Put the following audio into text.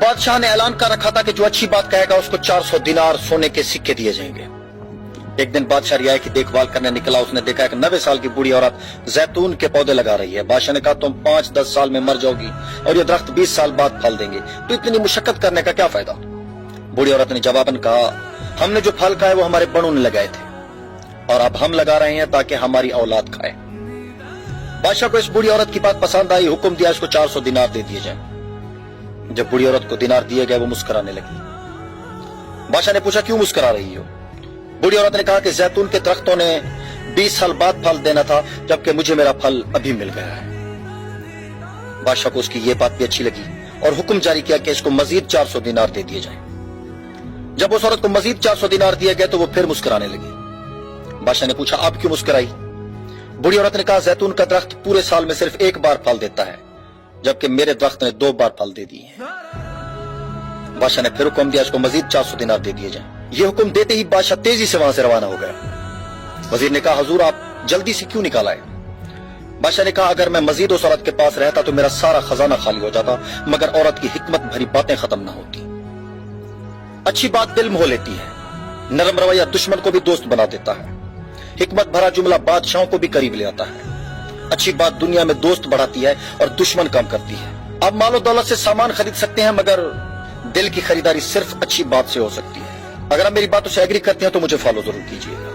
बादशाह ने ऐलान कर रखा था कि जो अच्छी बात कहेगा उसको 400 दिनार सोने के सिक्के दिए जाएंगे। एक दिन बादशाह रियाया की देखभाल करने निकला। उसने देखा कि 90 साल की बूढ़ी औरत जैतून के पौधे लगा रही है। बादशाह ने कहा तुम 5-10 साल में मर जाओगी और ये दरख्त 20 साल बाद फल देंगे, तो इतनी मुशक्कत करने का क्या फायदा। बूढ़ी औरत ने जवाबन कहा हमने जो फल खाए वो हमारे बड़ों ने लगाए थे और अब हम लगा रहे हैं ताकि हमारी औलाद खाए। बादशाह को इस बूढ़ी औरत की बात पसंद आई। हुक्म दिया इसको 400 दिनार दे दिए जाए। जब बूढ़ी औरत को दिनार दिए गए वो मुस्कुराने लगी। बादशाह ने पूछा क्यों मुस्कुरा रही हो। बूढ़ी औरत ने कहा कि जैतून के दरख्तों ने 20 साल बाद फल देना था, जबकि मुझे मेरा फल अभी मिल गया है। बादशाह को उसकी ये बात भी अच्छी लगी और हुक्म जारी किया कि इसको मजीद 400 दिनार दे दिए जाए। जब उस औरत को मजीद 400 दिनार दिए गए तो वो फिर मुस्कुराने लगी। बादशाह ने पूछा आप क्यों मुस्कुराई। बूढ़ी औरत ने कहा जैतून का दरख्त पूरे साल में सिर्फ एक बार फल देता है, जबकि मेरे दरख्त ने 2 बार फल दे दिए हैं। बादशाह ने फिर हुक्म दिया इसको मजीद 400 दिनार दे दिए जाए। ये हुक्म देते ही बादशाह तेजी से वहां से रवाना हो गया। वजीर ने कहा हुजूर आप जल्दी से क्यों निकाल आए। बादशाह ने कहा अगर मैं मजीद उस औरत के पास रहता तो मेरा सारा खजाना खाली हो जाता, मगर औरत की हिकमत भरी बातें खत्म ना होती। अच्छी बात दिल मोह लेती है, नरम रवैया दुश्मन को भी दोस्त बना देता है, हिकमत भरा जुमला बादशाहों को भी करीब ले आता है। अच्छी बात दुनिया में दोस्त बढ़ाती है और दुश्मन कम करती है। आप मालो दौलत से सामान खरीद सकते हैं, मगर दिल की खरीदारी सिर्फ अच्छी बात से हो सकती है। अगर आप मेरी बातों से एग्री करते हैं तो मुझे फॉलो जरूर कीजिएगा।